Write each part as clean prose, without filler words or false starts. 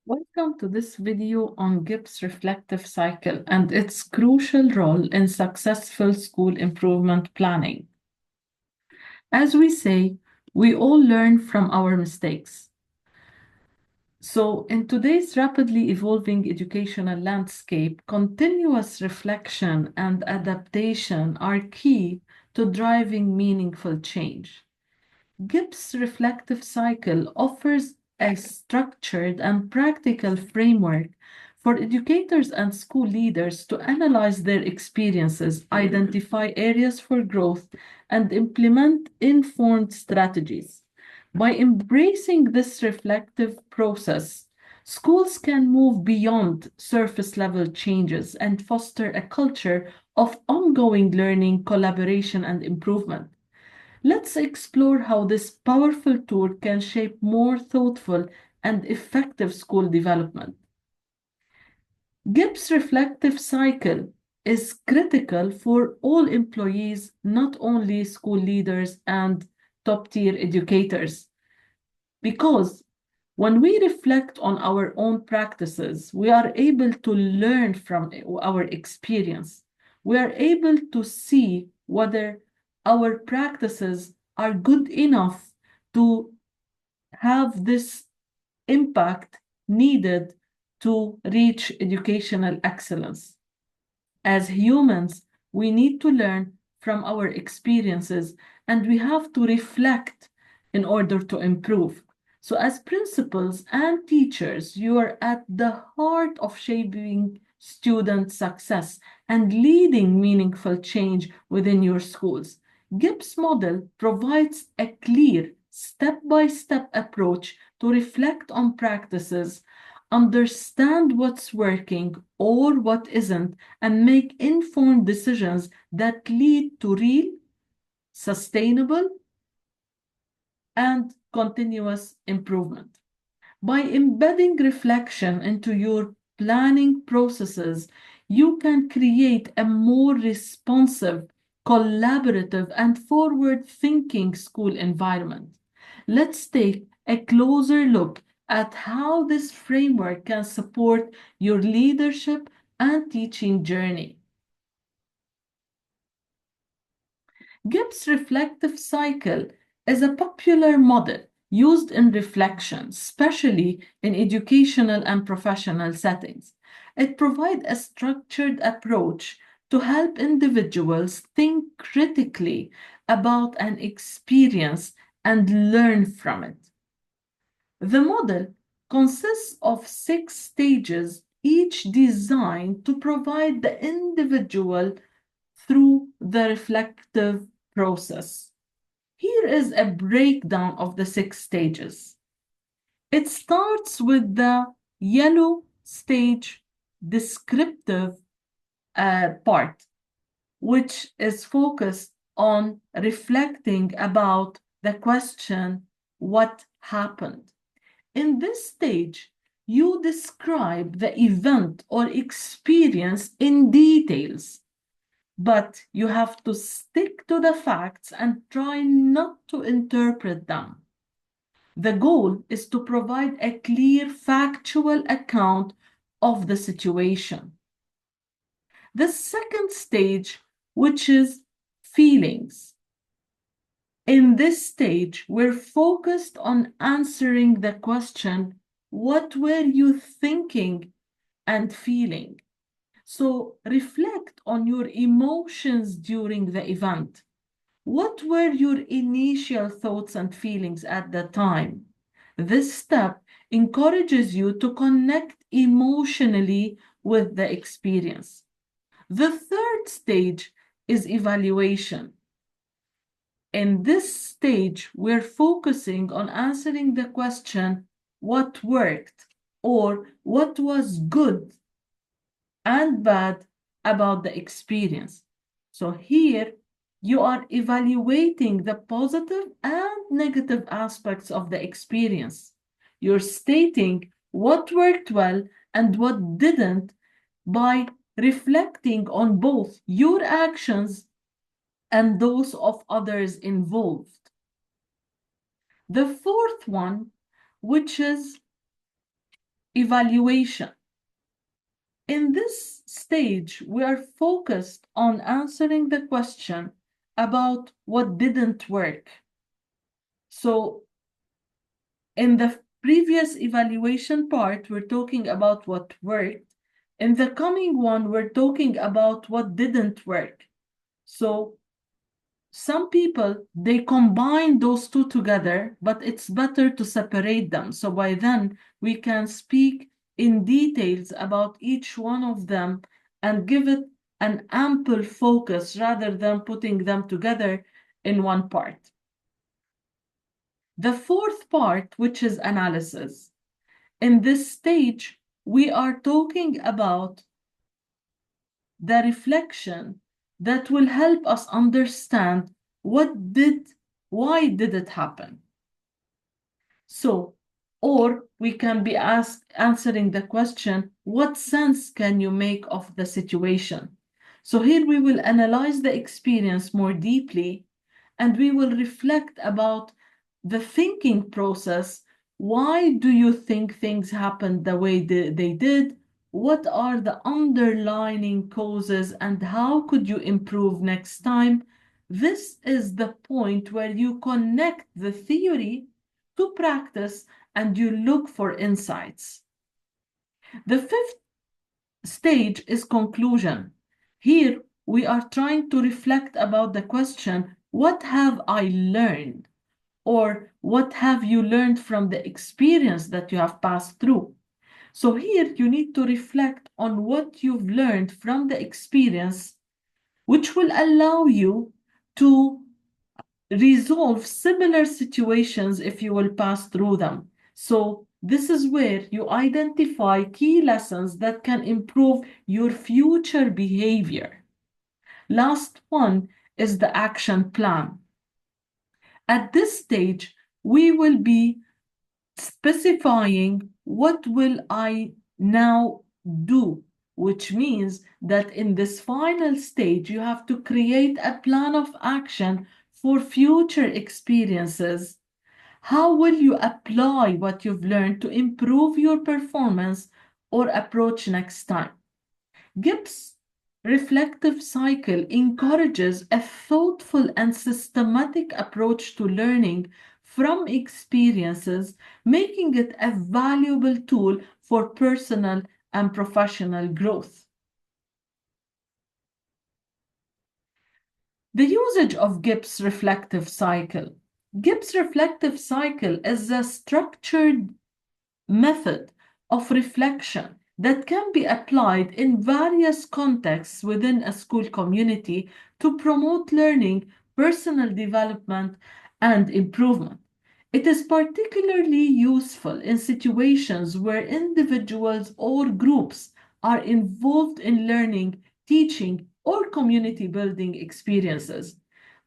Welcome to this video on Gibbs reflective cycle and its crucial role in successful school improvement planning. As we say, we all learn from our mistakes. So, in today's rapidly evolving educational landscape, continuous reflection and adaptation are key to driving meaningful change. Gibbs' reflective cycle offers a structured and practical framework for educators and school leaders to analyze their experiences, identify areas for growth, and implement informed strategies. By embracing this reflective process, schools can move beyond surface level changes and foster a culture of ongoing learning, collaboration, and improvement. Let's explore how this powerful tool can shape more thoughtful and effective school development. Gibbs' reflective cycle is critical for all employees, not only school leaders and top-tier educators, because when we reflect on our own practices, we are able to learn from our experience. We are able to see whether our practices are good enough to have this impact needed to reach educational excellence. As humans, we need to learn from our experiences and we have to reflect in order to improve. So, as principals and teachers, you are at the heart of shaping student success and leading meaningful change within your schools. Gibbs' model provides a clear, step-by-step approach to reflect on practices, understand what's working or what isn't, and make informed decisions that lead to real, sustainable, and continuous improvement. By embedding reflection into your planning processes, you can create a more responsive, collaborative, and forward-thinking school environment. Let's take a closer look at how this framework can support your leadership and teaching journey. Gibbs' reflective cycle is a popular model used in reflection, especially in educational and professional settings. It provides a structured approach to help individuals think critically about an experience and learn from it. The model consists of 6 stages, each designed to provide the individual through the reflective process. Here is a breakdown of the 6 stages. It starts with the yellow stage descriptive part, which is focused on reflecting about the question, what happened? In this stage, you describe the event or experience in details, but you have to stick to the facts and try not to interpret them. The goal is to provide a clear factual account of the situation. The second stage, which is feelings. In this stage, we're focused on answering the question, what were you thinking and feeling? So reflect on your emotions during the event. What were your initial thoughts and feelings at the time? This step encourages you to connect emotionally with the experience. The third stage is evaluation. In this stage, we're focusing on answering the question, what worked or what was good and bad about the experience. So here, you are evaluating the positive and negative aspects of the experience. You're stating what worked well and what didn't by reflecting on both your actions and those of others involved. The fourth one, which is evaluation. In this stage, we are focused on answering the question about what didn't work. So in the previous evaluation part, we're talking about what worked. In the coming one, we're talking about what didn't work. So some people, they combine those two together, but it's better to separate them. So by then, we can speak in details about each one of them and give it an ample focus rather than putting them together in one part. The fourth part, which is analysis. In this stage, we are talking about the reflection that will help us understand why did it happen? So, or we can be answering the question, what sense can you make of the situation? So here we will analyze the experience more deeply, and we will reflect about the thinking process. Why do you think things happened the way they did? What are the underlying causes and how could you improve next time? This is the point where you connect the theory to practice and you look for insights. The fifth stage is conclusion. Here we are trying to reflect about the question, what have I learned? Or what have you learned from the experience that you have passed through? So here you need to reflect on what you've learned from the experience, which will allow you to resolve similar situations if you will pass through them. So this is where you identify key lessons that can improve your future behavior. Last one is the action plan. At this stage, we will be specifying what will I now do, which means that in this final stage, you have to create a plan of action for future experiences. How will you apply what you've learned to improve your performance or approach next time? Gibbs' reflective cycle encourages a thoughtful and systematic approach to learning from experiences, making it a valuable tool for personal and professional growth. The usage of Gibbs' reflective cycle. Gibbs' reflective cycle is a structured method of reflection that can be applied in various contexts within a school community to promote learning, personal development, and improvement. It is particularly useful in situations where individuals or groups are involved in learning, teaching, or community building experiences.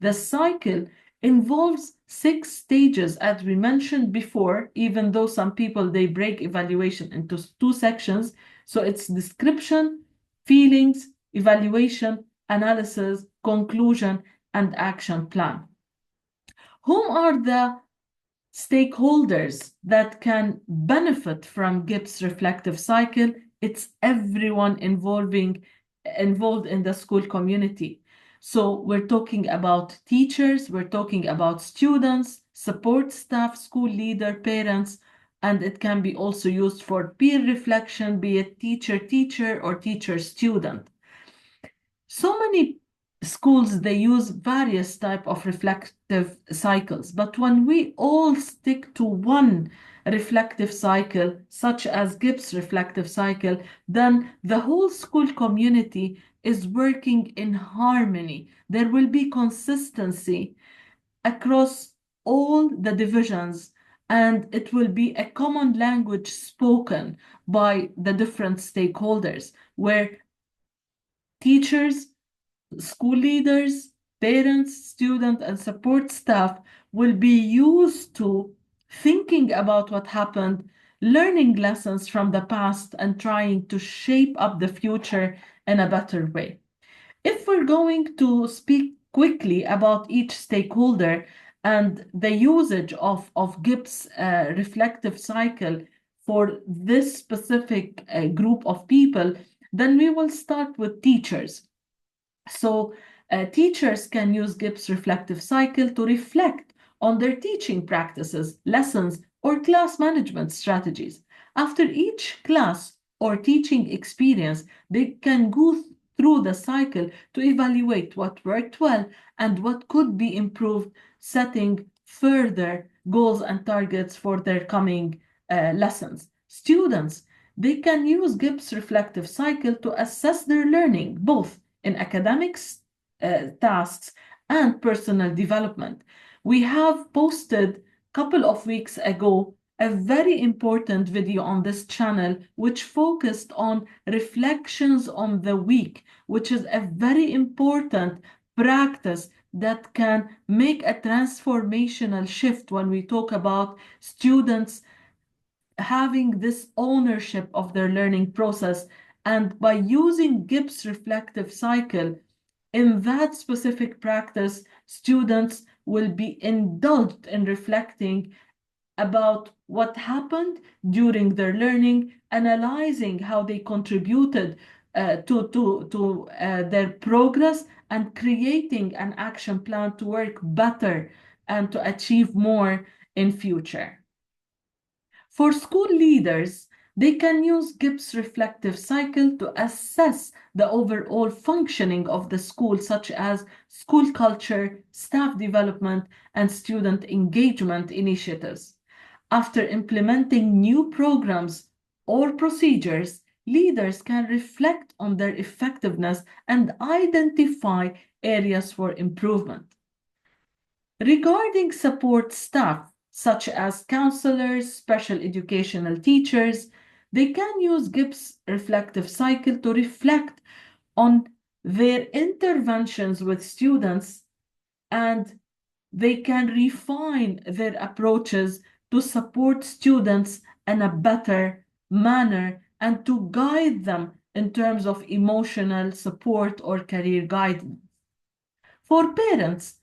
The cycle involves 6 stages, as we mentioned before, even though some people, they break evaluation into 2 sections. So it's description, feelings, evaluation, analysis, conclusion, and action plan. Whom are the stakeholders that can benefit from Gibbs' reflective cycle? It's everyone involved in the school community. So we're talking about teachers, we're talking about students, support staff, school leader, parents, and it can be also used for peer reflection, be it teacher-teacher or teacher-student. So many schools, they use various type of reflective cycles, but when we all stick to one reflective cycle, such as Gibbs' reflective cycle, then the whole school community is working in harmony. There will be consistency across all the divisions, and it will be a common language spoken by the different stakeholders, where teachers, school leaders, parents, students, and support staff will be used to thinking about what happened, learning lessons from the past, and trying to shape up the future in a better way. If we're going to speak quickly about each stakeholder and the usage of Gibbs' reflective cycle for this specific group of people, then we will start with teachers. So teachers can use Gibbs reflective cycle to reflect on their teaching practices, lessons, or class management strategies. After each class or teaching experience, they can go through the cycle to evaluate what worked well and what could be improved, setting further goals and targets for their coming lessons. Students, they can use Gibbs reflective cycle to assess their learning, both in academics, tasks, and personal development. We have posted a couple of weeks ago a very important video on this channel which focused on reflections on the week, which is a very important practice that can make a transformational shift when we talk about students having this ownership of their learning process. And by using Gibbs reflective cycle in that specific practice, students will be indulged in reflecting about what happened during their learning, analyzing how they contributed to their progress, and creating an action plan to work better and to achieve more in future. For school leaders, they can use Gibbs reflective cycle to assess the overall functioning of the school, such as school culture, staff development, and student engagement initiatives. After implementing new programs or procedures, leaders can reflect on their effectiveness and identify areas for improvement. Regarding support staff, such as counselors, special educational teachers, they can use Gibbs reflective cycle to reflect on their interventions with students, and they can refine their approaches to support students in a better manner and to guide them in terms of emotional support or career guidance. For parents,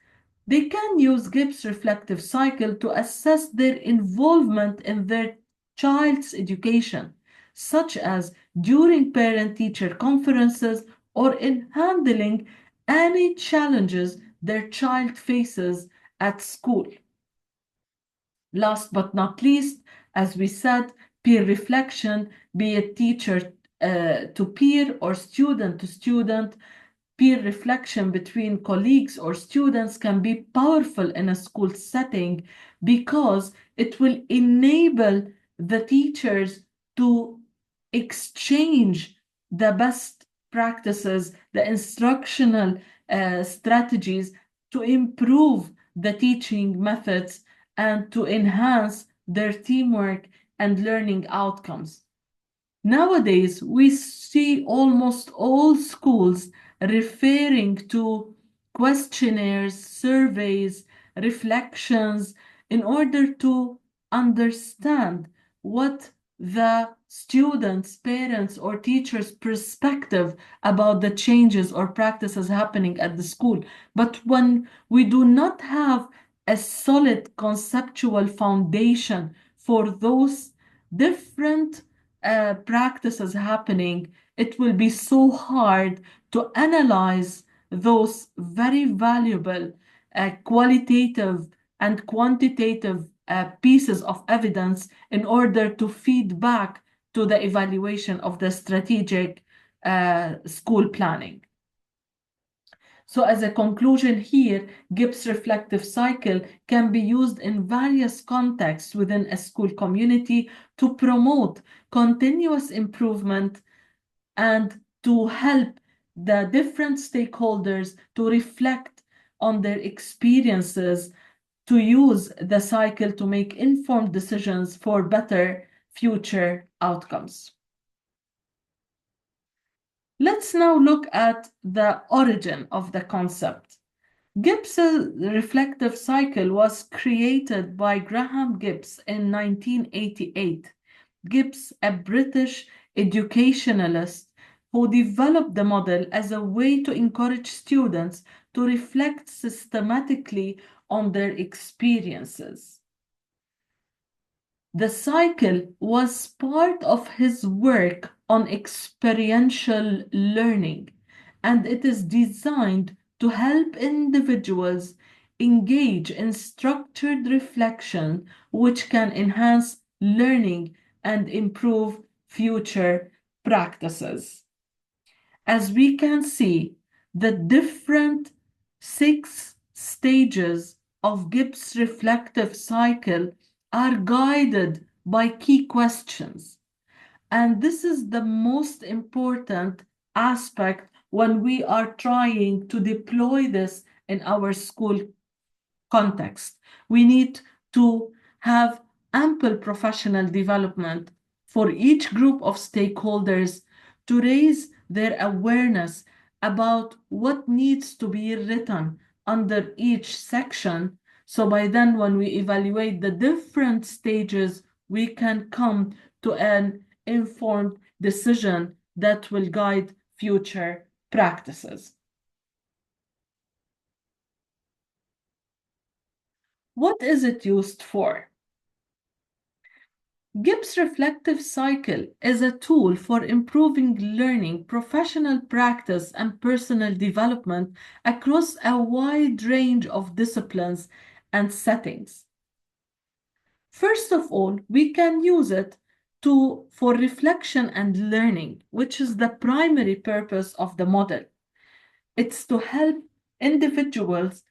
they can use Gibbs reflective cycle to assess their involvement in their child's education, such as during parent-teacher conferences or in handling any challenges their child faces at school. Last but not least, as we said, peer reflection, be it teacher to peer or student to student, peer reflection between colleagues or students can be powerful in a school setting because it will enable the teachers to exchange the best practices, the instructional strategies to improve the teaching methods and to enhance their teamwork and learning outcomes. Nowadays, we see almost all schools referring to questionnaires, surveys, reflections in order to understand what the students, parents, or teachers' perspective about the changes or practices happening at the school. But when we do not have a solid conceptual foundation for those different practices happening, it will be so hard to analyze those very valuable qualitative and quantitative pieces of evidence in order to feed back to the evaluation of the strategic school planning. So as a conclusion here, Gibbs reflective cycle can be used in various contexts within a school community to promote continuous improvement and to help the different stakeholders to reflect on their experiences, to use the cycle to make informed decisions for better future outcomes. Let's now look at the origin of the concept. Gibbs' reflective cycle was created by Graham Gibbs in 1988. Gibbs, a British educationalist who developed the model as a way to encourage students to reflect systematically on their experiences. The cycle was part of his work on experiential learning, and it is designed to help individuals engage in structured reflection, which can enhance learning and improve future practices. As we can see, the different 6 stages of Gibbs' reflective cycle are guided by key questions. And this is the most important aspect when we are trying to deploy this in our school context. We need to have ample professional development for each group of stakeholders to raise their awareness about what needs to be written under each section. So by then, when we evaluate the different stages, we can come to an informed decision that will guide future practices. What is it used for? Gibbs' reflective cycle is a tool for improving learning, professional practice, and personal development across a wide range of disciplines and settings. First of all, we can use it for reflection and learning, which is the primary purpose of the model. It's to help individuals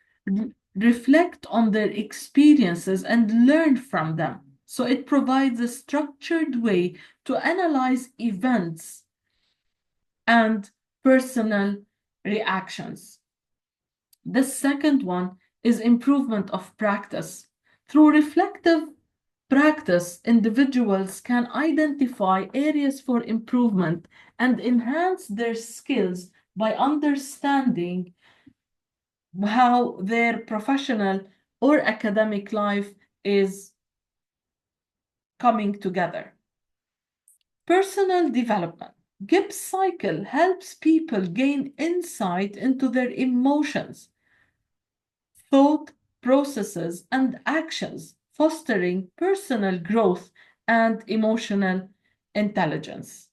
reflect on their experiences and learn from them. So it provides a structured way to analyze events and personal reactions. The second one is improvement of practice. Through reflective practice, individuals can identify areas for improvement and enhance their skills by understanding how their professional or academic life is coming together. Personal development. Gibbs cycle helps people gain insight into their emotions, thought processes, and actions, fostering personal growth and emotional intelligence.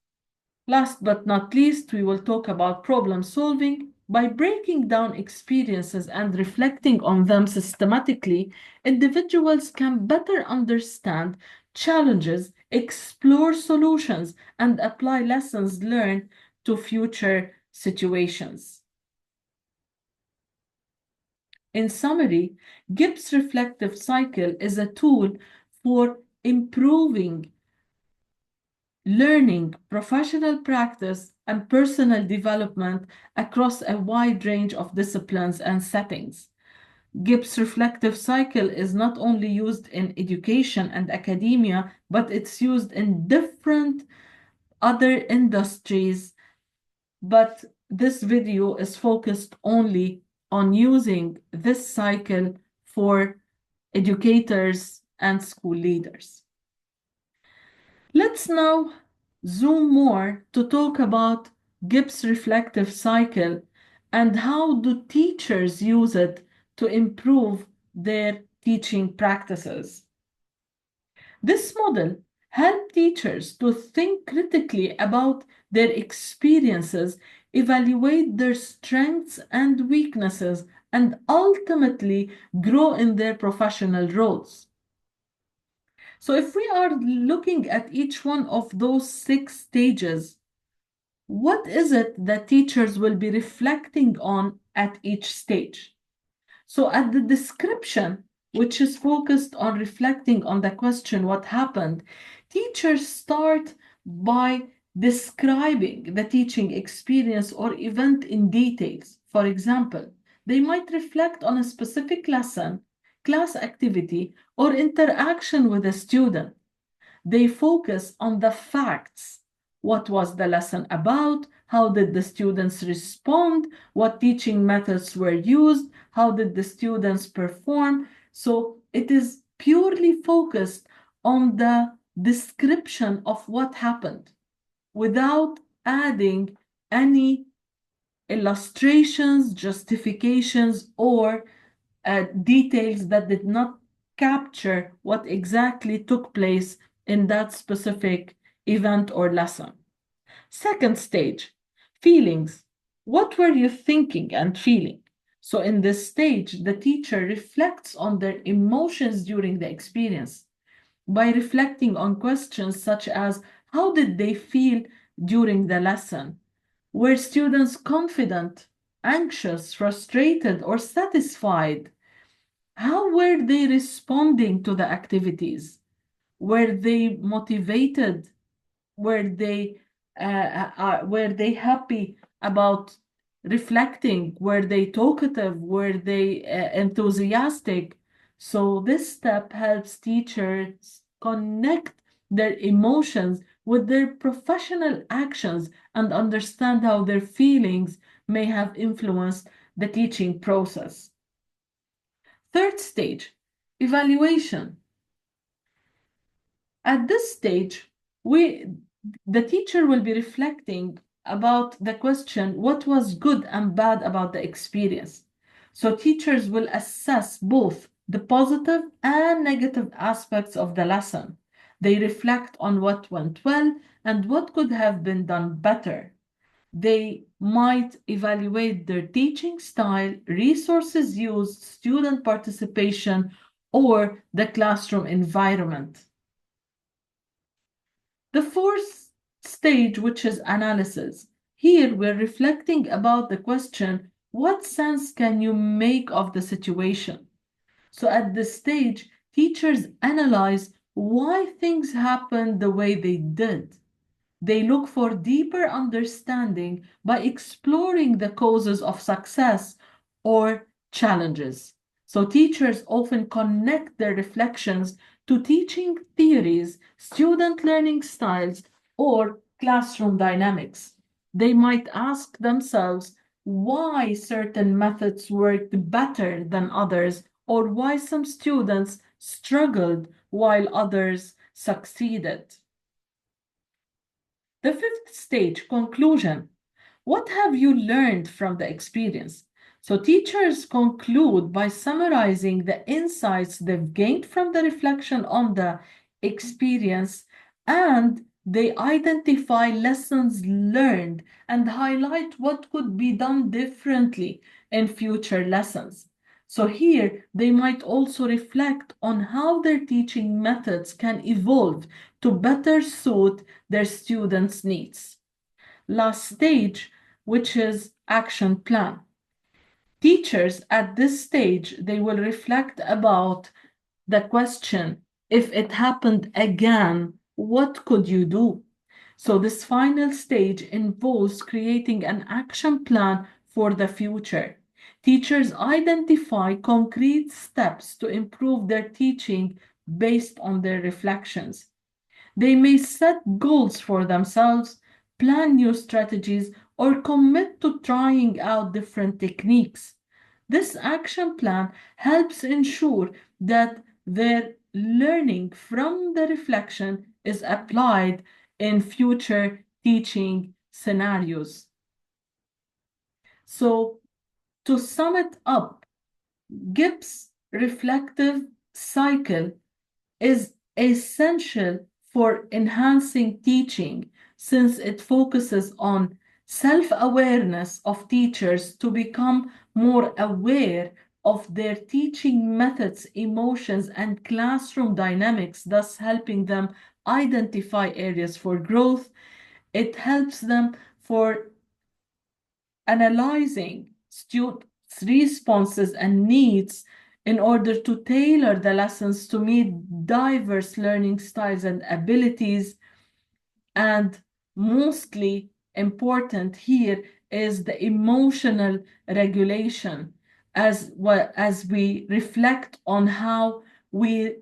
Last but not least, we will talk about problem solving. By breaking down experiences and reflecting on them systematically, individuals can better understand challenges, explore solutions, and apply lessons learned to future situations. In summary, Gibbs' reflective cycle is a tool for improving learning, professional practice, and personal development across a wide range of disciplines and settings. Gibbs' reflective cycle is not only used in education and academia, but it's used in different other industries. But this video is focused only on using this cycle for educators and school leaders. Let's now zoom more to talk about Gibbs' reflective cycle and how do teachers use it to improve their teaching practices. This model helps teachers to think critically about their experiences, evaluate their strengths and weaknesses, and ultimately grow in their professional roles. So if we are looking at each one of those 6 stages, what is it that teachers will be reflecting on at each stage? So at the description, which is focused on reflecting on the question, what happened, teachers start by describing the teaching experience or event in details. For example, they might reflect on a specific lesson, class activity, or interaction with a student. They focus on the facts. What was the lesson about? How did the students respond? What teaching methods were used? How did the students perform? So it is purely focused on the description of what happened without adding any illustrations, justifications, or details that did not capture what exactly took place in that specific event or lesson. Second stage, feelings. What were you thinking and feeling? So, in this stage, the teacher reflects on their emotions during the experience by reflecting on questions such as how did they feel during the lesson? Were students confident, anxious, frustrated, or satisfied? How were they responding to the activities? Were they motivated? Were they happy about reflecting? Were they talkative? Were they enthusiastic? So this step helps teachers connect their emotions with their professional actions and understand how their feelings may have influenced the teaching process. Third stage, evaluation. At this stage, the teacher will be reflecting about the question, what was good and bad about the experience? So teachers will assess both the positive and negative aspects of the lesson. They reflect on what went well and what could have been done better. They might evaluate their teaching style, resources used, student participation, or the classroom environment. The fourth stage, which is analysis. Here we're reflecting about the question, what sense can you make of the situation? So at this stage, teachers analyze why things happened the way they did. They look for deeper understanding by exploring the causes of success or challenges. So teachers often connect their reflections to teaching theories, student learning styles, or classroom dynamics. They might ask themselves why certain methods worked better than others, or why some students struggled while others succeeded. The fifth stage, conclusion. What have you learned from the experience? So teachers conclude by summarizing the insights they've gained from the reflection on the experience, and they identify lessons learned and highlight what could be done differently in future lessons. So here they might also reflect on how their teaching methods can evolve to better suit their students' needs. Last stage, which is action plan. Teachers at this stage, they will reflect about the question, if it happened again, what could you do? So this final stage involves creating an action plan for the future. Teachers identify concrete steps to improve their teaching based on their reflections. They may set goals for themselves, plan new strategies, or commit to trying out different techniques. This action plan helps ensure that their learning from the reflection is applied in future teaching scenarios. So, to sum it up, Gibbs' reflective cycle is essential for enhancing teaching since it focuses on self-awareness of teachers to become more aware of their teaching methods, emotions, and classroom dynamics, thus helping them identify areas for growth. It helps them for analyzing students' responses and needs in order to tailor the lessons to meet diverse learning styles and abilities. And mostly important here is the emotional regulation as well as we reflect on how we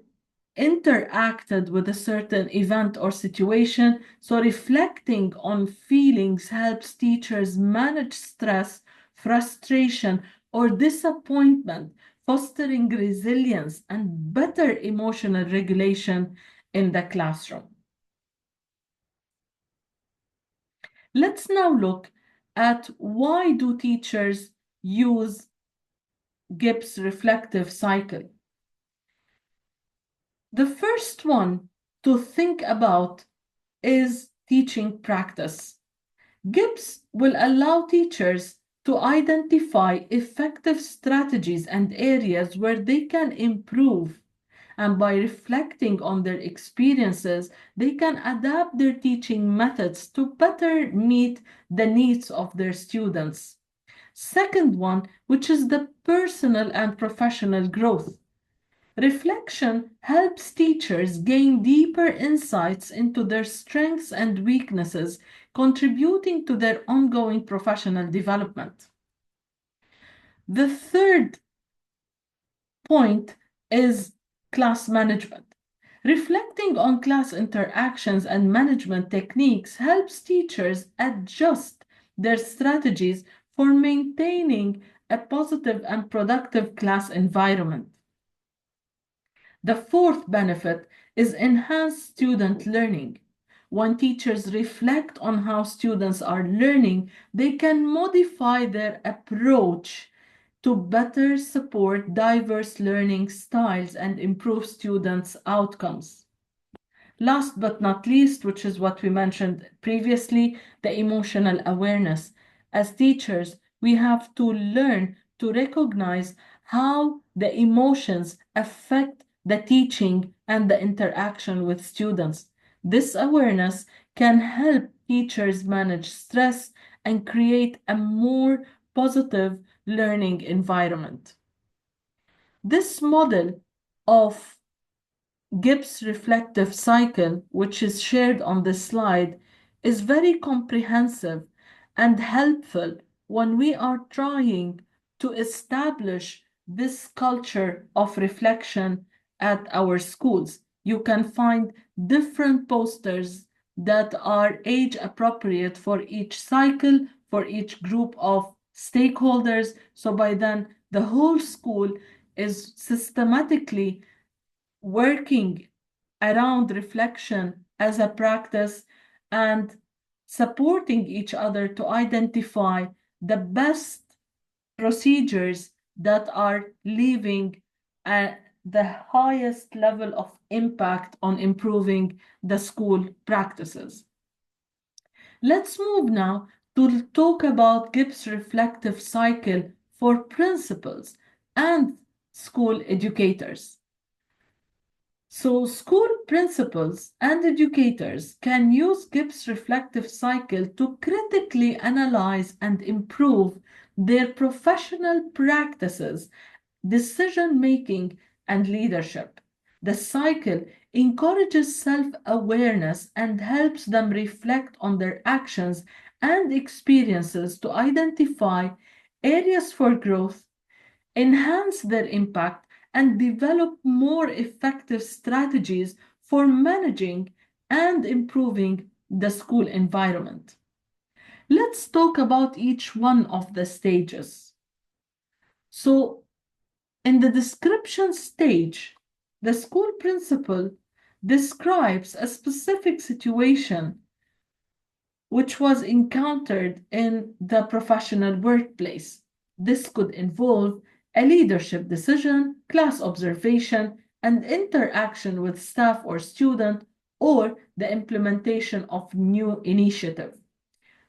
interacted with a certain event or situation. So reflecting on feelings helps teachers manage stress, frustration, or disappointment, fostering resilience and better emotional regulation in the classroom. Let's now look at why do teachers use Gibbs reflective cycle. The first one to think about is teaching practice. Gibbs will allow teachers to identify effective strategies and areas where they can improve. And by reflecting on their experiences, they can adapt their teaching methods to better meet the needs of their students. Second one, which is the personal and professional growth. Reflection helps teachers gain deeper insights into their strengths and weaknesses, contributing to their ongoing professional development. The third point is class management. Reflecting on class interactions and management techniques helps teachers adjust their strategies for maintaining a positive and productive class environment. The fourth benefit is enhanced student learning. When teachers reflect on how students are learning, they can modify their approach to better support diverse learning styles and improve students' outcomes. Last but not least, which is what we mentioned previously, the emotional awareness. As teachers, we have to learn to recognize how the emotions affect the teaching and the interaction with students. This awareness can help teachers manage stress and create a more positive learning environment. This model of Gibbs' reflective cycle, which is shared on this slide, is very comprehensive and helpful when we are trying to establish this culture of reflection at our schools. You can find different posters that are age appropriate for each cycle, for each group of stakeholders. So by then, the whole school is systematically working around reflection as a practice and supporting each other to identify the best procedures that are leaving the highest level of impact on improving the school practices. Let's move now to talk about Gibbs' reflective cycle for principals and school educators. So school principals and educators can use Gibbs' reflective cycle to critically analyze and improve their professional practices, decision-making, and leadership. The cycle encourages self-awareness and helps them reflect on their actions and experiences to identify areas for growth, enhance their impact, and develop more effective strategies for managing and improving the school environment. Let's talk about each one of the stages. So, in the description stage, the school principal describes a specific situation which was encountered in the professional workplace. This could involve a leadership decision, class observation, and interaction with staff or student, or the implementation of new initiative.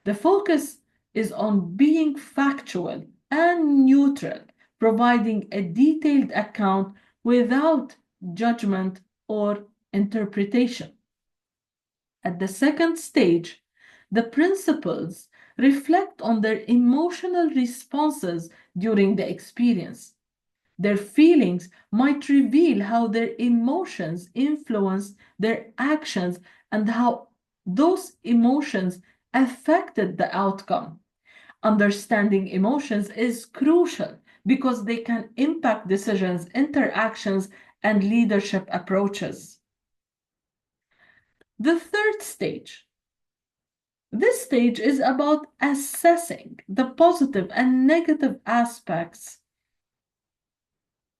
The focus is on being factual and neutral, providing a detailed account without judgment or interpretation. At the second stage, the principals reflect on their emotional responses during the experience. Their feelings might reveal how their emotions influence their actions and how those emotions affected the outcome. Understanding emotions is crucial because they can impact decisions, interactions, and leadership approaches. The third stage. This stage is about assessing the positive and negative aspects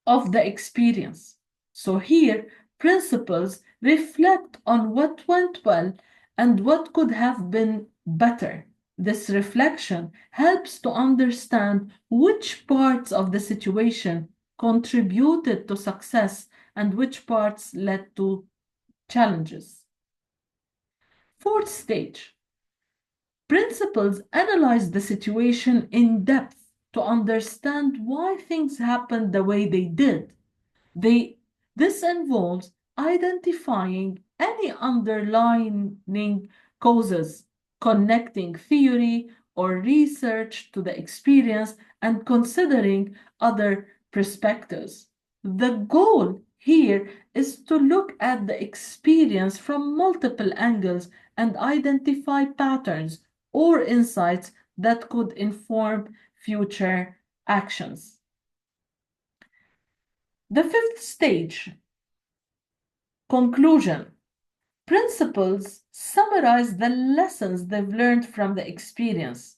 of the experience. So here, principals reflect on what went well and what could have been better. This reflection helps to understand which parts of the situation contributed to success and which parts led to challenges. Fourth stage, principals analyze the situation in depth to understand why things happened the way they did. This involves identifying any underlying causes, connecting theory or research to the experience, and considering other perspectives. The goal here is to look at the experience from multiple angles and identify patterns or insights that could inform future actions. The fifth stage, conclusion. Principals summarize the lessons they've learned from the experience.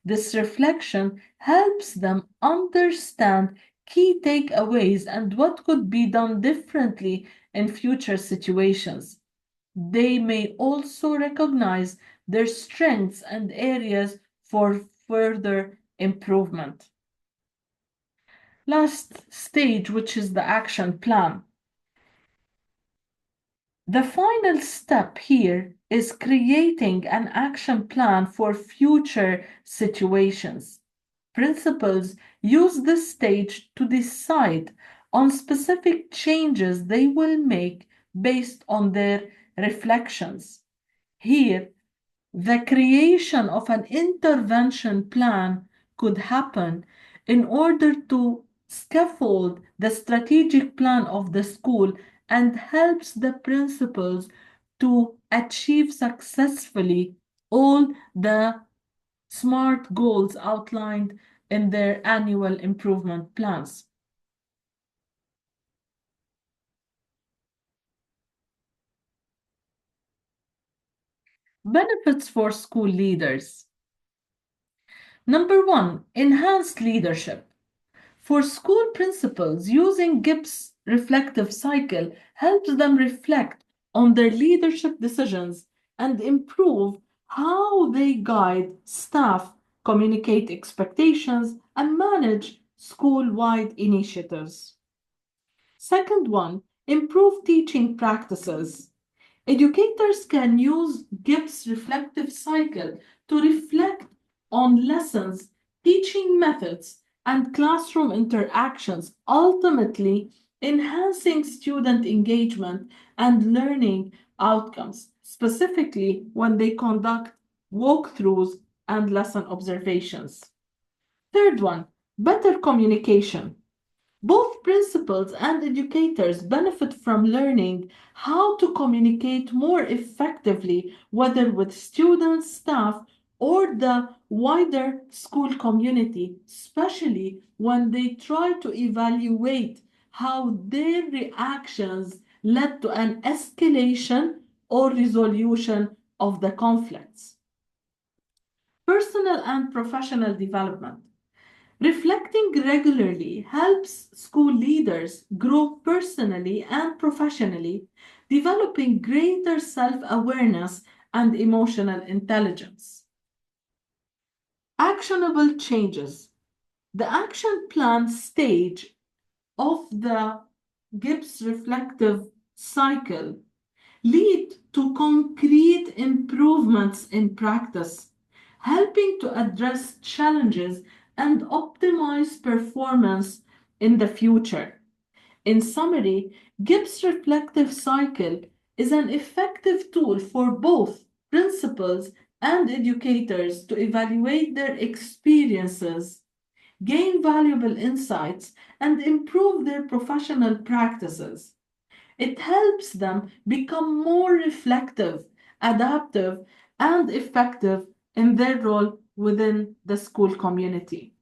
This reflection helps them understand key takeaways and what could be done differently in future situations. They may also recognize their strengths and areas for further improvement. Last stage, which is the action plan. The final step here is creating an action plan for future situations. Principals use this stage to decide on specific changes they will make based on their reflections. Here, the creation of an intervention plan could happen in order to scaffold the strategic plan of the school and helps the principals to achieve successfully all the SMART goals outlined in their annual improvement plans. Benefits for school leaders. Number one, enhanced leadership. For school principals, using Gibbs' reflective cycle helps them reflect on their leadership decisions and improve how they guide staff, communicate expectations, and manage school-wide initiatives. Second one, improve teaching practices. Educators can use Gibbs' reflective cycle to reflect on lessons, teaching methods, and classroom interactions, ultimately enhancing student engagement and learning outcomes, specifically when they conduct walkthroughs and lesson observations. Third one, better communication. Both principals and educators benefit from learning how to communicate more effectively, whether with students, staff, or the wider school community, especially when they try to evaluate how their reactions led to an escalation or resolution of the conflicts. Personal and professional development. Reflecting regularly helps school leaders grow personally and professionally, developing greater self-awareness and emotional intelligence. Actionable changes. The action plan stage of the Gibbs reflective cycle lead to concrete improvements in practice, helping to address challenges and optimize performance in the future. In summary, Gibbs' reflective cycle is an effective tool for both principals and educators to evaluate their experiences, gain valuable insights, and improve their professional practices. It helps them become more reflective, adaptive, and effective in their role within the school community.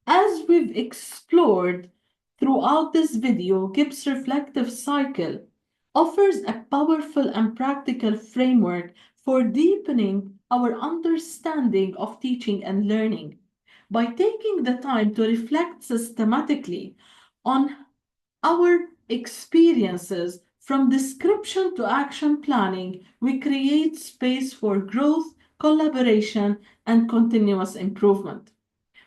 As we've explored throughout this video, Gibbs' reflective cycle offers a powerful and practical framework for deepening our understanding of teaching and learning. By taking the time to reflect systematically on our experiences from description to action planning, we create space for growth, collaboration, and continuous improvement.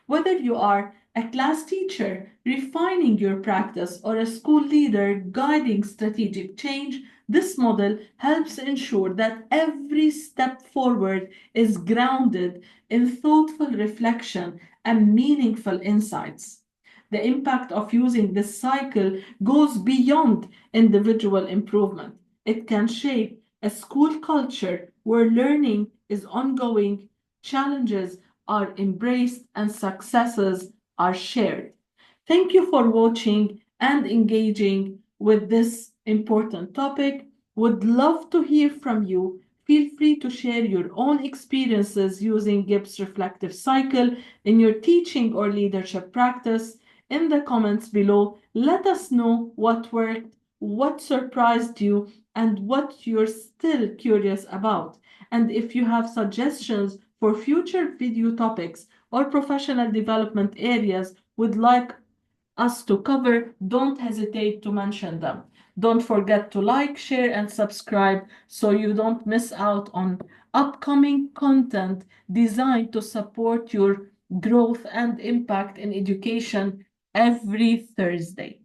Whether you are a class teacher refining your practice, or a school leader guiding strategic change, this model helps ensure that every step forward is grounded in thoughtful reflection and meaningful insights. The impact of using this cycle goes beyond individual improvement. It can shape a school culture where learning is ongoing, challenges are embraced, and successes are shared. Thank you for watching and engaging with this important topic. Would love to hear from you. Feel free to share your own experiences using Gibbs reflective cycle in your teaching or leadership practice. In the comments below, let us know what worked, what surprised you, and what you're still curious about. And if you have suggestions for future video topics or professional development areas would like us to cover, don't hesitate to mention them. Don't forget to like, share, and subscribe so you don't miss out on upcoming content designed to support your growth and impact in education every Thursday.